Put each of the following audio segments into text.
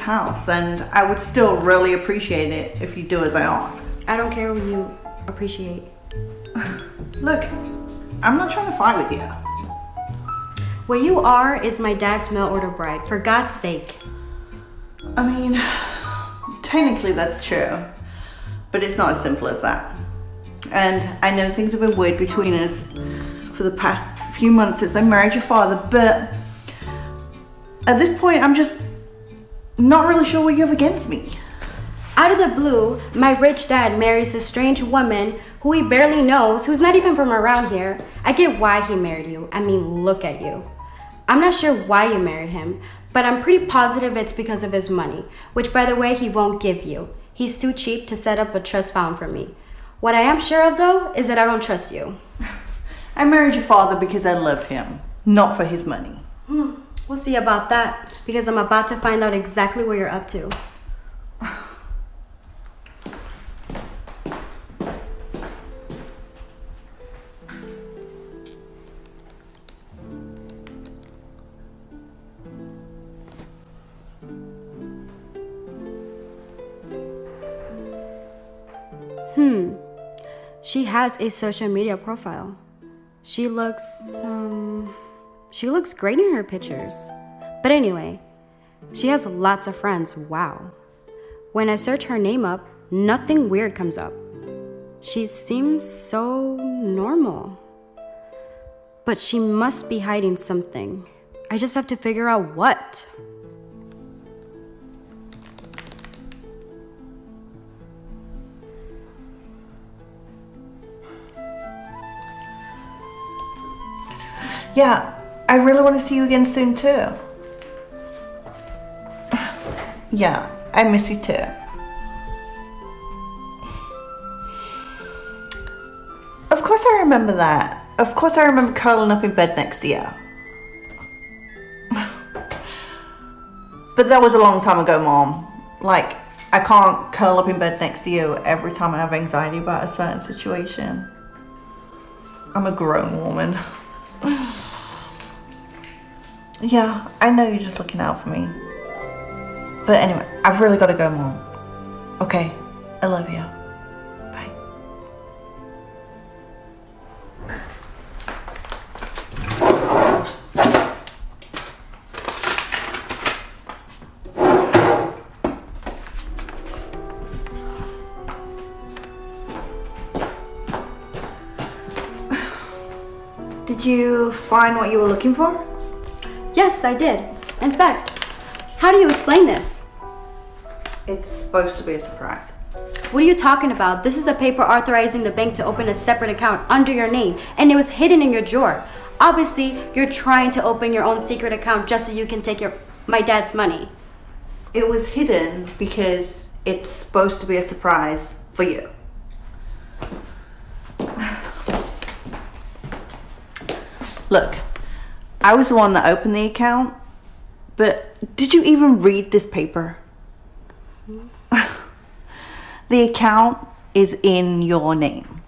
house, and I would still really appreciate it if you do as I ask. I don't care what you appreciate. Look, I'm not trying to fight with you. What you are is my dad's mail order bride, for God's sake. I mean, technically that's true, but it's not as simple as that. And I know things have been weird between us for the past few months since I married your father, but at this point I'm just not really sure what you have against me. Out of the blue, my rich dad marries a strange woman who he barely knows, who's not even from around here. I get why he married you. I mean, look at you. I'm not sure why you married him, but I'm pretty positive it's because of his money, which, by the way, he won't give you. He's too cheap to set up a trust fund for me. What I am sure of, though, is that I don't trust you. I married your father because I love him, not for his money. We'll see about that, because I'm about to find out exactly what you're up to. She has a social media profile. She looks great in her pictures. But anyway, she has lots of friends, wow. When I search her name up, nothing weird comes up. She seems so normal. But she must be hiding something. I just have to figure out what. Yeah, I really want to see you again soon too. Yeah, I miss you too. Of course I remember that. Of course I remember curling up in bed next to you. But that was a long time ago, Mom. Like, I can't curl up in bed next to you every time I have anxiety about a certain situation. I'm a grown woman. Yeah, I know you're just looking out for me. But anyway, I've really got to go, Mom. Okay, I love you. Bye. Did you find what you were looking for? Yes, I did. In fact, how do you explain this? It's supposed to be a surprise. What are you talking about? This is a paper authorizing the bank to open a separate account under your name, and it was hidden in your drawer. Obviously, you're trying to open your own secret account just so you can take my dad's money. It was hidden because it's supposed to be a surprise for you. Look, I was the one that opened the account, but did you even read this paper? The account is in your name.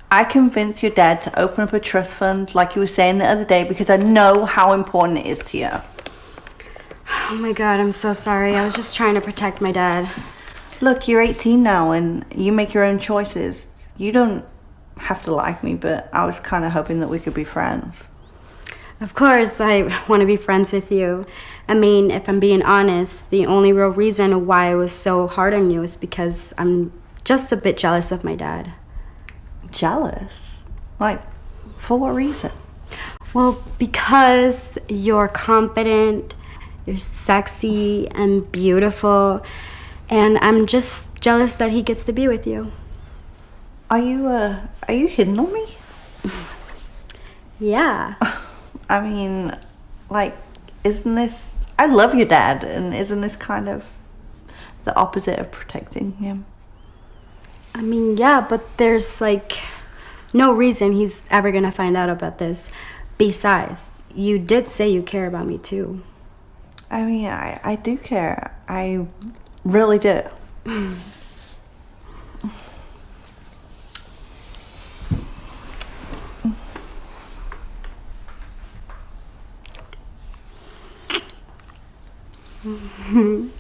I convinced your dad to open up a trust fund like you were saying the other day because I know how important it is to you. Oh my God, I'm so sorry. I was just trying to protect my dad. Look, you're 18 now and you make your own choices. You don't have to like me, but I was kind of hoping that we could be friends. Of course, I want to be friends with you. I mean, if I'm being honest, the only real reason why I was so hard on you is because I'm just a bit jealous of my dad. Jealous? Like, for what reason? Well, because you're confident, you're sexy and beautiful, and I'm just jealous that he gets to be with you. Are you hitting on me? Yeah. I mean, like, isn't this... I love your dad, and isn't this kind of the opposite of protecting him? I mean, yeah, but there's, like, no reason he's ever gonna find out about this. Besides, you did say you care about me, too. I mean, I do care. I really do. Do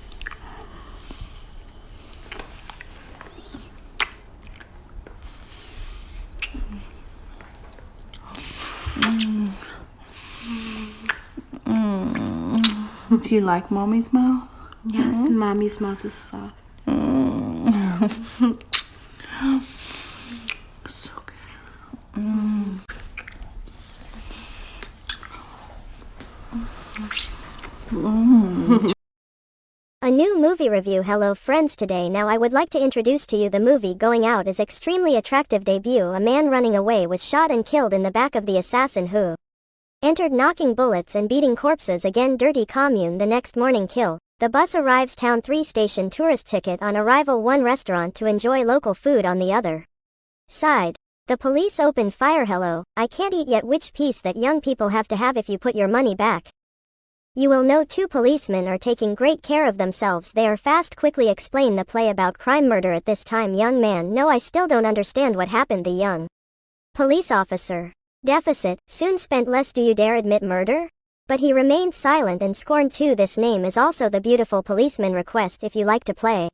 you like Mommy's mouth? Yes, Mommy's mouth is soft. So good. A new movie review. Hello friends, today now I would like to introduce to you the movie Going Out is extremely attractive debut. A man running away was shot and killed in the back of the assassin who entered knocking bullets and beating corpses again. Dirty commune. The next morning kill. The bus arrives town 3 station tourist ticket on arrival 1 restaurant to enjoy local food on the other side. The police opened fire. Hello, I can't eat yet. Which piece that young people have to have if you put your money back. You will know 2 policemen are taking great care of themselves. They are fast. Quickly explain the play about crime murder at this time. Young man, no, I still don't understand what happened. The young police officer. Deficit, soon spent less. Do you dare admit murder? But he remained silent and scorned too. This name is also the beautiful policeman. Request if you like to play.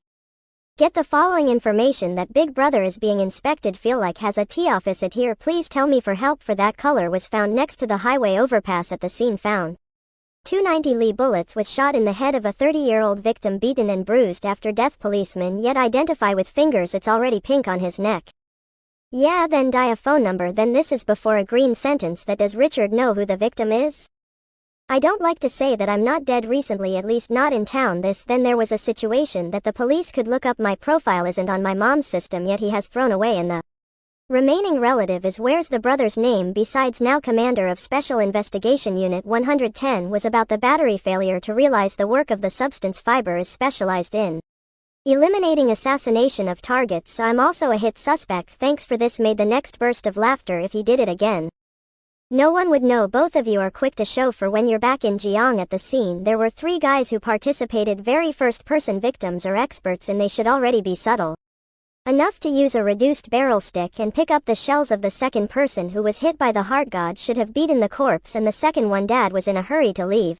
Get the following information that Big Brother is being inspected. Feel like has a tea office at here. Please tell me for help. For that color was found next to the highway overpass at the scene. Found 290 Lee bullets was shot in the head of a 30-year-old victim, beaten and bruised after death. Policeman yet identify with fingers. It's already pink on his neck. Yeah, then die a phone number. Then this is before a green sentence. That does Richard know who the victim is? I don't like to say that I'm not dead recently, at least not in town. Then there was a situation that the police could look up. My profile isn't on my mom's system yet. He has thrown away and the remaining relative is where's the brother's name besides now commander of Special Investigation Unit 110 was about the battery failure to realize the work of the substance fiber is specialized in eliminating assassination of targets. I'm also a hit suspect. Thanks for this. Made the next burst of laughter if he did it again. No one would know. Both of you are quick to show for when you're back in Jiang. At the scene there were 3 guys who participated. Very first person victims are experts and they should already be subtle enough to use a reduced barrel stick and pick up the shells of the second person who was hit by the heart. God should have beaten the corpse and the second one. Dad was in a hurry to leave,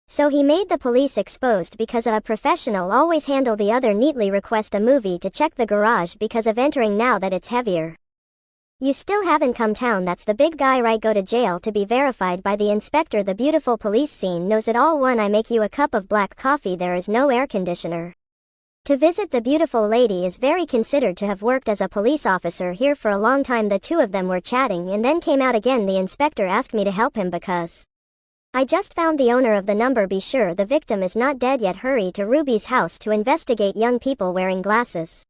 so he made the police exposed because a professional always handle the other neatly. Request a movie to check the garage because of entering now that it's heavier. You still haven't come town. That's the big guy, right? Go to jail to be verified by the inspector. The beautiful police scene knows it all. 1 I make you a cup of black coffee. There is no air conditioner. To visit the beautiful lady is very considered to have worked as a police officer here for a long time. The 2 of them were chatting and then came out again. The inspector asked me to help him because I just found the owner of the number. Be sure the victim is not dead yet. Hurry to Ruby's house to investigate young people wearing glasses.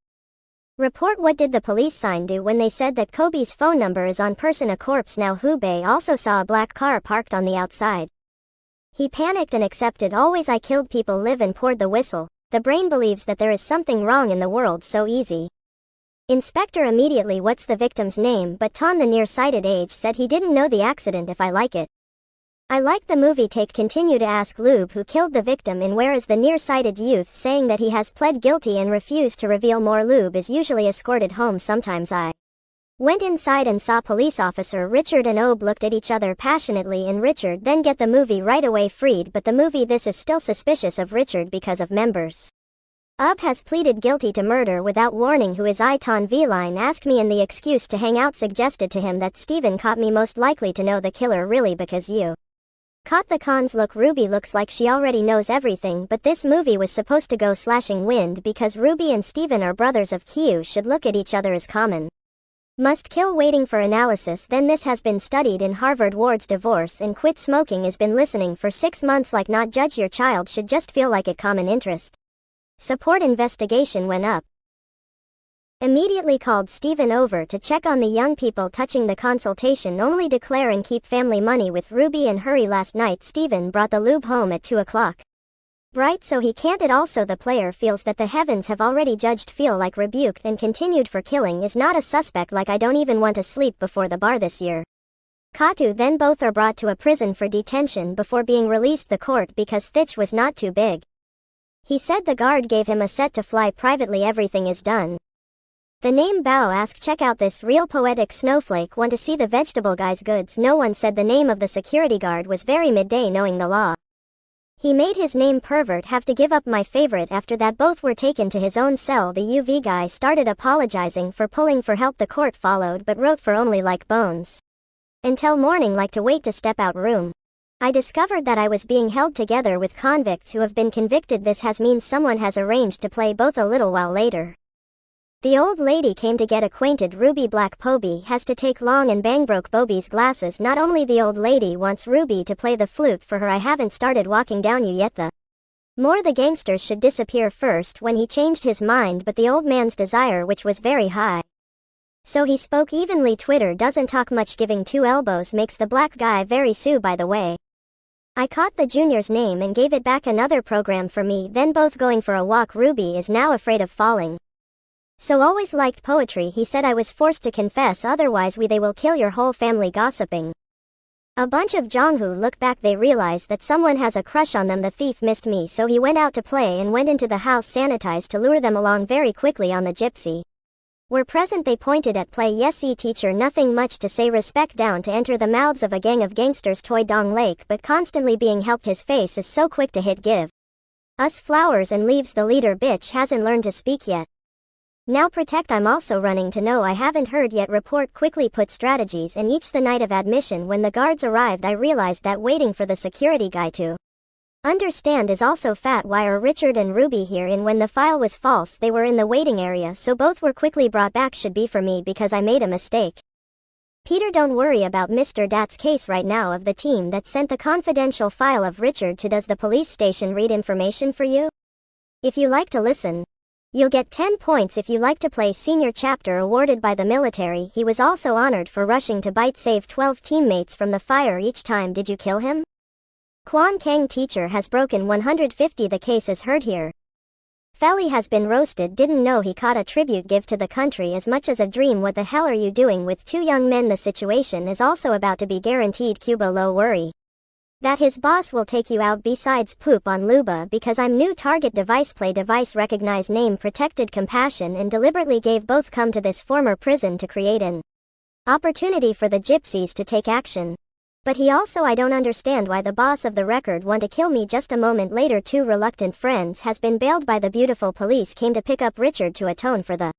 Report. What did the police sign do when they said that Kobe's phone number is on person a corpse? Now Hubei also saw a black car parked on the outside. He panicked and accepted. Always I killed people live and poured the whistle. The brain believes that there is something wrong in the world. So easy. Inspector immediately. What's the victim's name? But Ton, the nearsighted age, said he didn't know the accident. If I like it. I like the movie. Take. Continue to ask Lube who killed the victim in where is the nearsighted youth saying that he has pled guilty and refused to reveal more. Lube is usually escorted home. Sometimes I went inside and saw police officer Richard and Obe looked at each other passionately and Richard then get the movie right away freed. But the movie this is still suspicious of Richard because of members. Ub has pleaded guilty to murder without warning. Who is Iton Veline? Asked me and the excuse to hang out suggested to him that Steven caught me. Most likely to know the killer. Really because you caught the cons. Look, Ruby looks like she already knows everything, but this movie was supposed to go slashing wind because Ruby and Steven are brothers. Of Q should look at each other as common. Must kill. Waiting for analysis. Then this has been studied in Harvard. Ward's divorce and quit smoking has been listening for 6 months. Like not judge your child should just feel like it. Common interest. Support investigation went up. Immediately called Steven over to check on the young people. Touching the consultation only declare and keep family money with Ruby and hurry. Last night Steven brought the lube home at 2 o'clock. Bright, so he can't. It also the player feels that the heavens have already judged. Feel like rebuked and continued for killing is not a suspect. Like I don't even want to sleep before the bar this year. Katu. Then both are brought to a prison for detention before being released the court because Thich was not too big. He said the guard gave him a set to fly privately. Everything is done. The name Bao. Ask check out this real poetic snowflake. Want to see the vegetable guy's goods? No one said the name of the security guard was very midday knowing the law. He made his name pervert have to give up my favorite. After that both were taken to his own cell. The UV guy started apologizing for pulling for help. The court followed but wrote for only like bones. Until morning like to wait to step out room. I discovered that I was being held together with convicts who have been convicted. This has means someone has arranged to play both. A little while later, the old lady came to get acquainted. Ruby Black Poby has to take long and bang broke Bobby's glasses. Not only the old lady wants Ruby to play the flute for her. I haven't started walking down you yet. The more the gangsters should disappear first when he changed his mind, but the old man's desire which was very high. So he spoke evenly. Twitter doesn't talk much. Giving 2 elbows makes the black guy very sue. By the way, I caught the junior's name and gave it back. Another program for me. Then both going for a walk. Ruby is now afraid of falling. So always liked poetry. He said I was forced to confess, otherwise they will kill your whole family. Gossiping. A bunch of Jonghu look back. They realize that someone has a crush on them. The thief missed me, so he went out to play and went into the house sanitized to lure them along very quickly. On the gypsy were present. They pointed at play. Yes, teacher, nothing much to say. Respect down to enter the mouths of a gang of gangsters. Toy Dong Lake but constantly being helped. His face is so quick to hit. Give us flowers and leaves. The leader bitch hasn't learned to speak yet. Now protect. I'm also running to know. I haven't heard yet. Report quickly. Put strategies in each. The night of admission when the guards arrived I realized that waiting for the security guy to understand is also fat. Why are Richard and Ruby here? In when the file was false they were in the waiting area, so both were quickly brought back. Should be for me because I made a mistake. Peter, don't worry about Mr. Dat's case right now. Of the team that sent the confidential file of Richard to does the police station read information for you? If you like to listen, you'll get 10 points. If you like to play senior chapter awarded by the military. He was also honored for rushing to bite save 12 teammates from the fire each time. Did you kill him? Quan Kang teacher has broken 150. The case is heard here. Feli has been roasted. Didn't know he caught a tribute give to the country as much as a dream. What the hell are you doing with 2 young men? The situation is also about to be guaranteed. Cuba, low worry that his boss will take you out. Besides poop on Luba because I'm new. Target device. Play device. Recognize name. Protected compassion and deliberately gave both come to this former prison to create an opportunity for the gypsies to take action. But he also I don't understand why the boss of the record want to kill me. Just a moment later 2 reluctant friends has been bailed by the beautiful police came to pick up Richard to atone for the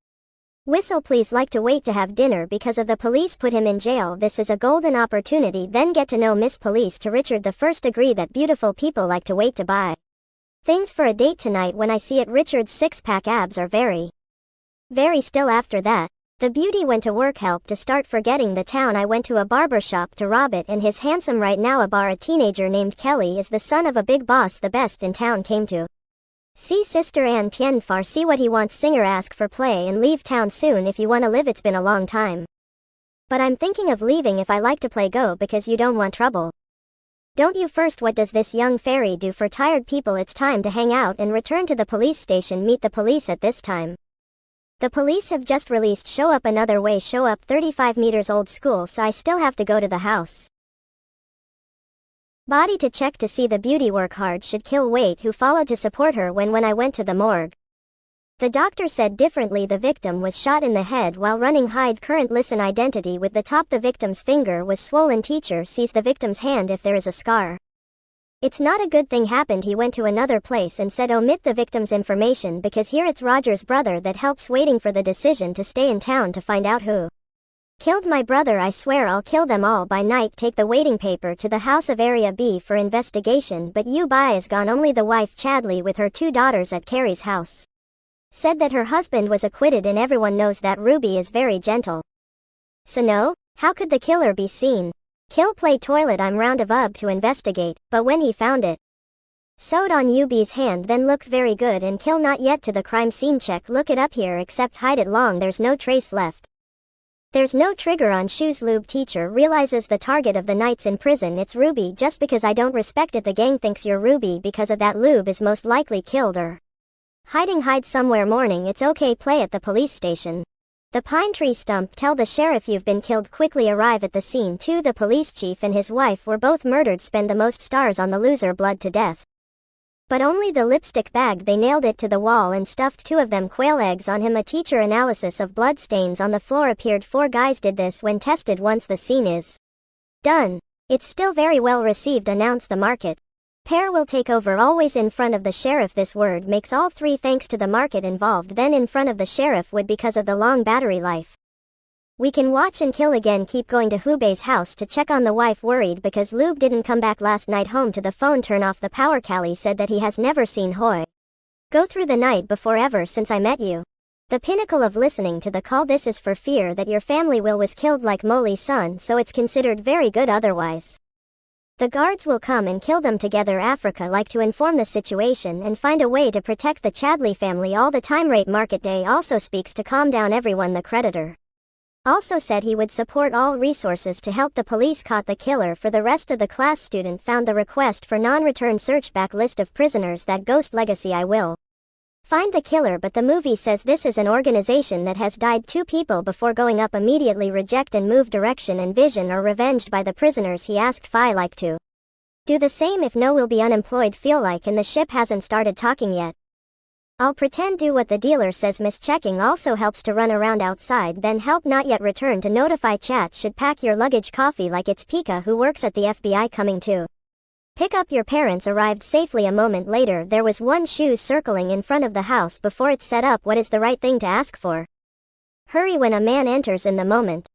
whistle. Please like to wait to have dinner because of the police put him in jail. This is a golden opportunity. Then get to know Miss Police. To Richard the first agree that beautiful people like to wait to buy things for a date tonight. When I see it Richard's 6-pack abs are very still. After that the beauty went to work. Help to start forgetting the town. I went to a barber shop to rob it and his handsome right now a bar. A teenager named Kelly is the son of a big boss. The best in town came to see Sister Ann Tianfar. See what he wants. Singer ask for play and leave town soon if you wanna live. It's been a long time, but I'm thinking of leaving. If I like to play go because you don't want trouble. Don't you first. What does this young fairy do for tired people? It's time to hang out and return to the police station. Meet the police at this time. The police have just released Show Up Another Way. Show Up 35 meters old school, so I still have to go to the house body to check to see the beauty. Work hard should kill weight. Who followed to support her when I went to the morgue. The doctor said differently. The victim was shot in the head while running. Hide current. Listen identity with the top. The victim's finger was swollen. Teacher sees the victim's hand. If there is a scar, it's not a good thing happened. He went to another place and said omit the victim's information because here it's Roger's brother that helps. Waiting for the decision to stay in town to find out who killed my brother. I swear I'll kill them all by night. Take the waiting paper to the house of Area B for investigation. But Bai is gone. Only the wife Chadley with her 2 daughters at Carrie's house said that her husband was acquitted and everyone knows that Ruby is very gentle. So no, how could the killer be seen? Kill play toilet. I'm round of Ub to investigate, but when he found it sewed on Yubi's hand then looked very good. And kill not yet to the crime scene. Check. Look it up here except hide it long. There's no trace left. There's no trigger on shoes. Lube teacher realizes the target of the nights in prison. It's Ruby. Just because I don't respect it the gang thinks you're Ruby because of that. Lube is most likely killed or hiding. Hide somewhere. Morning. It's okay. Play at the police station. The pine tree stump. Tell the sheriff you've been killed. Quickly arrive at the scene. 2 The police chief and his wife were both murdered. Spend the most stars on the loser. Blood to death. But only the lipstick bag. They nailed it to the wall and stuffed 2 of them quail eggs on him. A teacher analysis of blood stains on the floor appeared. 4 guys did this when tested. Once the scene is done, it's still very well received. Announce the market. Pair will take over always in front of the sheriff. This word makes all three thanks to the market involved, then in front of the sheriff would because of the long battery life. We can watch and kill again. Keep going to Hubei's house to check on the wife, worried because Lube didn't come back last night home to the phone. Turn off the power. Callie said that he has never seen Hoy go through the night before ever since I met you. The pinnacle of listening to the call. This is for fear that your family was killed like Molly's son, so it's considered very good otherwise. The guards will come and kill them together. Africa like to inform the situation and find a way to protect the Chadley family all the time. Rate Market Day also speaks to calm down everyone. The creditor also said he would support all resources to help the police caught the killer. For the rest of the class, student found the request for non-return search back list of prisoners. That ghost legacy. I will find the killer, but the movie says this is an organization that has died 2 people before going up. Immediately reject and move. Direction and vision are revenged by the prisoners. He asked Phi like to do the same. If no, will be unemployed. Feel like and the ship hasn't started talking yet. I'll pretend. Do what the dealer says. Mischecking also helps to run around outside, then help not yet return to notify. Chat should pack your luggage. Coffee like it's Pika who works at the FBI coming to pick up your parents. Arrived safely. A moment later there was one shoes circling in front of the house before it's set up. What is the right thing to ask for? Hurry when a man enters in the moment.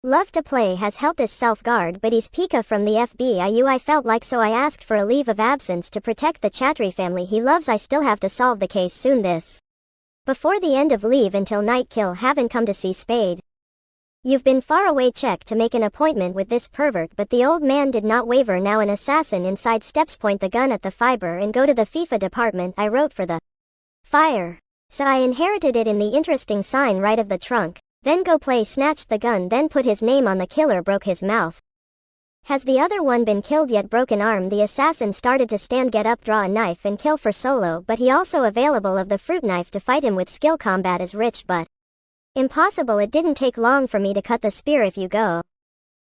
Love to play has helped us self-guard, but he's Pika from the FBI. I felt like so I asked for a leave of absence to protect the Chatry family he loves. I still have to solve the case soon. This before the end of leave until night. Kill haven't come to see Spade. You've been far away. Check to make an appointment with this pervert, but the old man did not waver. Now an assassin inside steps. Point the gun at the fiber and go to the FIFA department. I wrote for the fire, so I inherited it in the interesting sign right of the trunk. Then go play. Snatched the gun, then put his name on the killer. Broke his mouth. Has the other one been killed yet? Broken arm. The assassin started to stand, get up, draw a knife and kill for solo, but he also available of the fruit knife to fight him with skill. Combat is rich but impossible. It didn't take long for me to cut the spear. If you go,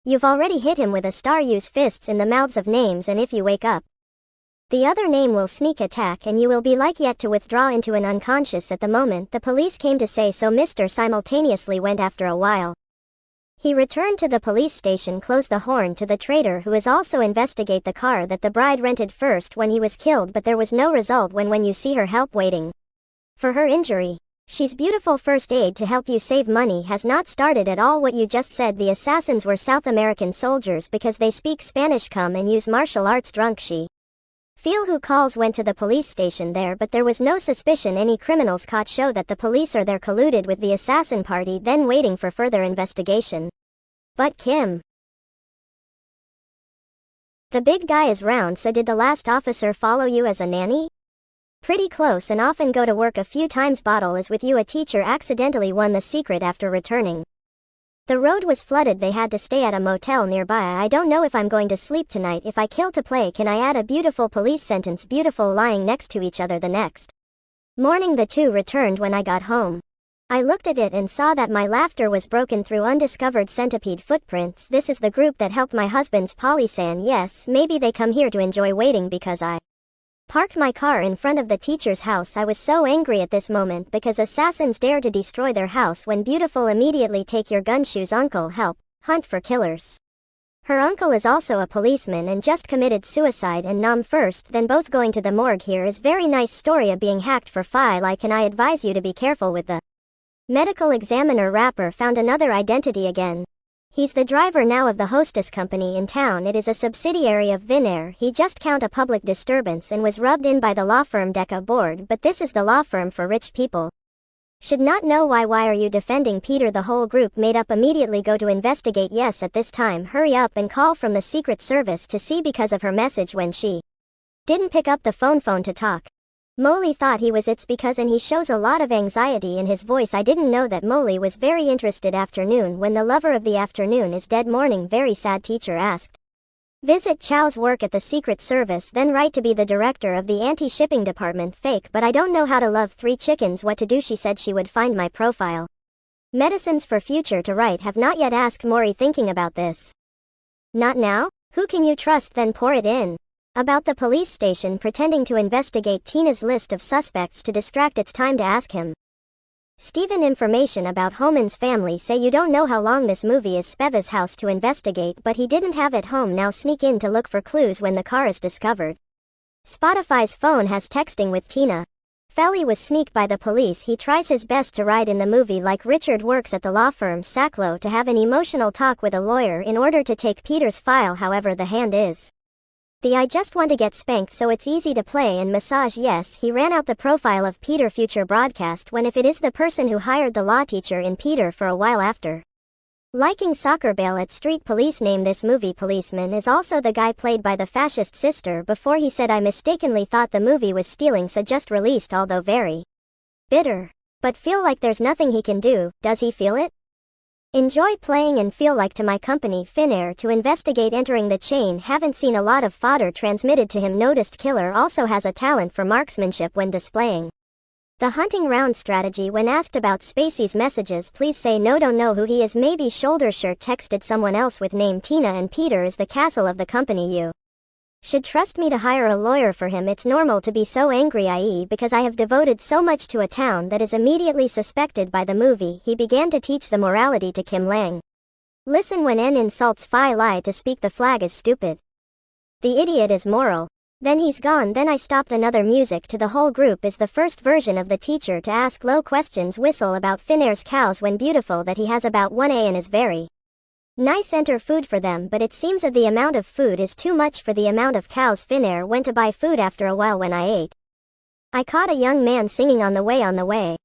you've already hit him with a star. Use fists in the mouths of names, and if you wake up, the other name will sneak attack and you will be like yet to withdraw into an unconscious. At the moment the police came to say so, Mr. simultaneously went. After a while he returned to the police station, closed the horn to the traitor who is also investigate the car that the bride rented first when he was killed, but there was no result. When you see her, help waiting for her injury. She's beautiful. First aid to help you save money has not started at all. What you just said. The assassins were South American soldiers because they speak Spanish. Come and use martial arts. Drunk she feel who calls went to the police station there, but there was no suspicion any criminals caught. Show that the police are there, colluded with the assassin party, then waiting for further investigation. But Kim, the big guy, is round. So did the last officer follow you as a nanny? Pretty close, and often go to work a few times. Bottle is with you. A teacher accidentally won the secret after returning. The road was flooded. They had to stay at a motel nearby. I don't know if I'm going to sleep tonight. If I kill to play, can I add a beautiful police sentence? Beautiful. Lying next to each other. The next morning the two returned. When I got home, I looked at it and saw that my laughter was broken through undiscovered centipede footprints. This is the group that helped my husband's polysan. Yes, maybe they come here to enjoy waiting because I parked my car in front of the teacher's house. I was so angry at this moment because assassins dare to destroy their house when beautiful. Immediately take your gun. Shoes. Uncle, help, hunt for killers. Her uncle is also a policeman and just committed suicide and nom first, then both going to the morgue. Here is very nice story of being hacked for Phi like, and I advise you to be careful with the medical examiner. Rapper found another identity again. He's the driver now of the hostess company in town. It is a subsidiary of Vinair. He just count a public disturbance and was rubbed in by the law firm Decca board, but this is the law firm for rich people. Should not know why. Why are you defending Peter? The whole group made up. Immediately go to investigate. Yes, at this time hurry up and call from the Secret Service to see because of her message when she didn't pick up the phone to talk. Molly thought he was. It's because, and he shows a lot of anxiety in his voice. I didn't know that Molly was very interested. Afternoon when the lover of the afternoon is dead. Morning very sad. Teacher asked visit Chow's work at the Secret Service, then write to be the director of the anti-shipping department. Fake, but I don't know how to love 3 chickens. What to do? She said she would find my profile. Medicines for future to write. Have not yet asked Maury. Thinking about this. Not now? Who can you trust? Then pour it in. About the police station pretending to investigate Tina's list of suspects to distract. It's time to ask him. Stephen, information about Homan's family. Say you don't know how long this movie is. Speva's house to investigate, but he didn't have it home. Now sneak in to look for clues when the car is discovered. Spotify's phone has texting with Tina. Felly was sneaked by the police. He tries his best to write in the movie like Richard works at the law firm Sacklow to have an emotional talk with a lawyer in order to take Peter's file. However, the hand is the I just want to get spanked so it's easy to play and massage. Yes, he ran out the profile of Peter future broadcast when if it is the person who hired the law teacher in Peter for a while after liking soccer bail at street police. Name this movie policeman is also the guy played by the fascist sister before he said I mistakenly thought the movie was stealing so just released, although very bitter. But feel like there's nothing he can do. Does he feel it? Enjoy playing and feel like to my company Finnair to investigate entering the chain. Haven't seen a lot of fodder transmitted to him. Noticed killer also has a talent for marksmanship when displaying the hunting round strategy. When asked about Spacey's messages, please say no, don't know who he is. Maybe shoulder shirt texted someone else with name Tina and Peter is the castle of the company. You should trust me to hire a lawyer for him. It's normal to be so angry, i.e. because I have devoted so much to a town that is immediately suspected by the movie. He began to teach the morality to Kim Lang. Listen, when N insults Phi Lai to speak the flag is stupid. The idiot is moral. Then he's gone. Then I stopped. Another music to the whole group is the first version of the teacher to ask low questions. Whistle about Finnair's cows when beautiful that he has about 1A and is very nice. Enter food for them, but it seems that the amount of food is too much for the amount of cows. Finnair went to buy food after a while. When I ate, I caught a young man singing on the way.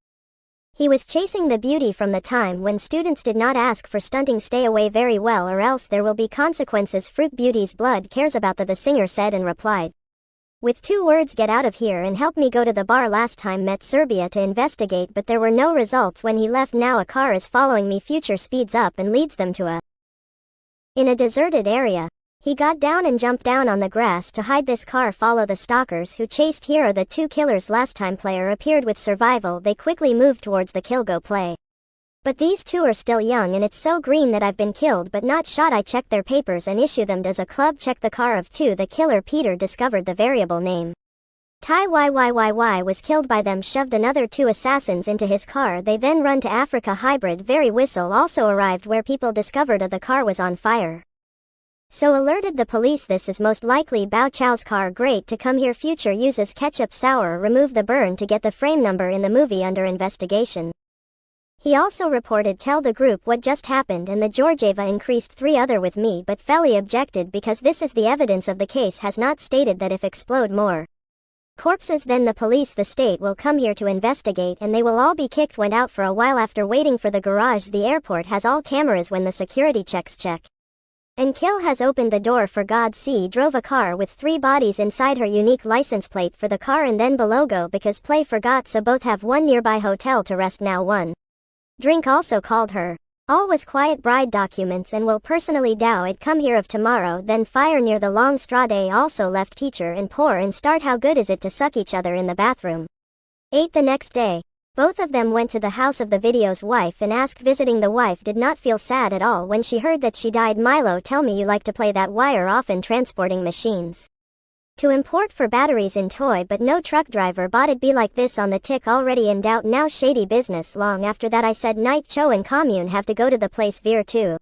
He was chasing the beauty from the time when students did not ask for stunting. Stay away very well or else there will be consequences. Fruit Beauty's blood cares about the singer said and replied with 2 words, get out of here and help me go to the bar. Last time met Serbia to investigate but there were no results when he left. Now a car is following me. Future speeds up and leads them to in a deserted area. He got down and jumped down on the grass to hide. This car follow the stalkers who chased. Here are the 2 killers. Last time player appeared with survival. They quickly moved towards the kill. Go play. But these 2 are still young and it's so green that I've been killed but not shot. I checked their papers and issue them. Does a club check the car of 2? The killer Peter discovered the variable name Ty YYYY was killed by them. Shoved another 2 assassins into his car. They then run to Africa. Hybrid very whistle also arrived where people discovered the car was on fire. So alerted the police. This is most likely Bao Chow's car. Great to come here. Future uses ketchup sour. Remove the burn to get the frame number in the movie under investigation. He also reported tell the group what just happened and the Georgieva increased 3 other with me but Felly objected because this is the evidence of the case has not stated that if explode more corpses then the police the state will come here to investigate and they will all be kicked. Went out for a while after waiting for the garage. The airport has all cameras when the security checks check. And Kill has opened the door for God. C drove a car with 3 bodies inside her. Unique license plate for the car and then below go because play forgot so both have one nearby hotel to rest. Now one drink also called her. All was quiet. Bride documents and will personally dow it come here of tomorrow. Then fire near the long straw day. Also left teacher and poor and start. How good is it to suck each other in the bathroom? 8 the next day. Both of them went to the house of the video's wife and asked visiting. The wife did not feel sad at all when she heard that she died. Milo tell me you like to play that wire often transporting machines to import for batteries in toy but no truck driver bought it. Be like this on the tick already in doubt now. Shady business. Long after that I said night Cho and commune have to go to the place Veer $2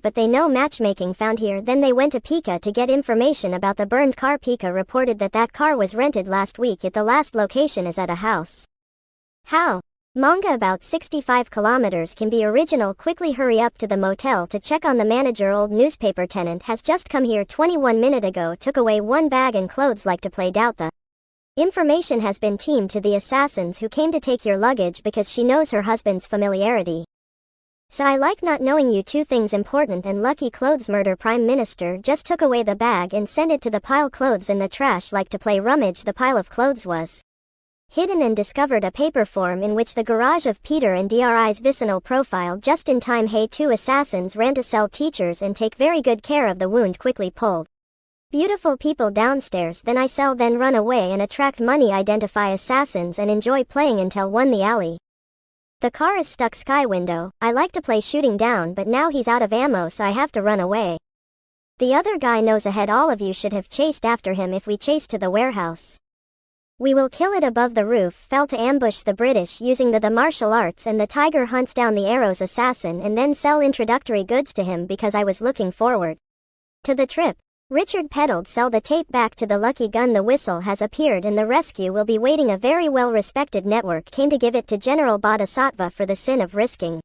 but they no matchmaking found here. Then they went to Pika to get information about the burned car. Pika reported that that car was rented last week. At the last location is at a house. How? Manga about 65 kilometers can be original. Quickly hurry up to the motel to check on the manager. Old newspaper tenant has just come here 21 minutes ago. Took away 1 bag and clothes. Like to play doubt the information has been teamed to the assassins who came to take your luggage because she knows her husband's familiarity. So I like not knowing you. 2 things important and lucky. Clothes murder. Prime Minister just took away the bag and sent it to the pile. Clothes in the trash. Like to play rummage. The pile of clothes was hidden and discovered a paper form in which the garage of Peter and Dri's vicinal profile just in time. Hey, 2 assassins ran to sell teachers and take very good care of the wound. Quickly pulled beautiful people downstairs. Then I sell then run away and attract money. Identify assassins and enjoy playing until 1 the alley. The car is stuck. Sky window. I like to play shooting down but now he's out of ammo so I have to run away. The other guy knows ahead. All of you should have chased after him. If we chase to the warehouse we will kill it above the roof. Fell to ambush the British using the martial arts and the tiger hunts down the arrows assassin and then sell introductory goods to him because I was looking forward to the trip. Richard peddled sell the tape back to the lucky gun. The whistle has appeared and the rescue will be waiting. A very well-respected network came to give it to General Bodhisattva for the sin of risking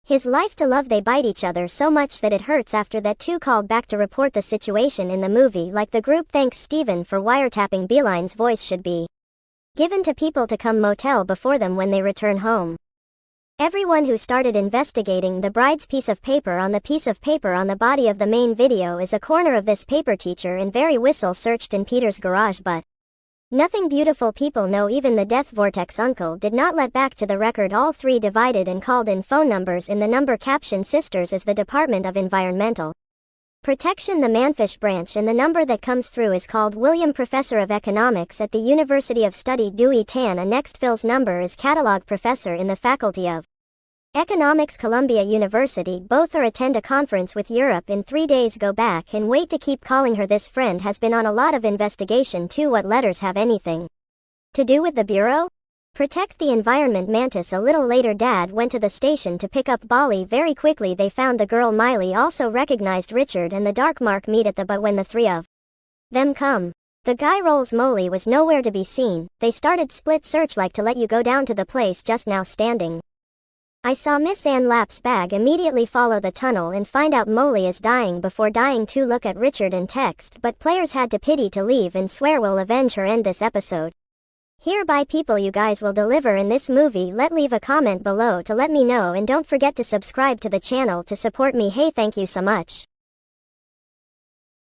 his life to love. They bite each other so much that it hurts. After that, two called back to report the situation in the movie. Like the group thanks Steven for wiretapping. Beeline's voice should be given to people to come motel before them when they return home. Everyone who started investigating the bride's piece of paper on the body of the main video is a corner of this paper. Teacher and very whistle searched in Peter's garage, but nothing. Beautiful people know even the Death Vortex uncle did not let back to the record. All three divided and called in phone numbers. In the number caption sisters is the Department of Environmental Protection, the Manfish branch, and the number that comes through is called William, professor of economics at the University of Study Dewey Tan. A next Phil's number is catalog professor in the Faculty of Economics, Columbia University. Both are attend a conference with Europe in 3 days. Go back and wait to keep calling her. This friend has been on a lot of investigation too. What letters have anything to do with the Bureau? Protect the environment. Mantis. A little later, Dad went to the station to pick up Bali. Very quickly they found the girl. Miley also recognized Richard and the Dark Mark meet at the but when the three of them come, the guy rolls. Molly was nowhere to be seen. They started split search. Like to let you go down to the place just now standing. I saw Miss Ann Lapp's bag. Immediately follow the tunnel and find out Molly is dying before dying to look at Richard and text, but players had to pity to leave and swear we'll avenge her. End this episode. Hereby people you guys will deliver in this movie. Leave a comment below to let me know, and don't forget to subscribe to the channel to support me. Hey, thank you so much.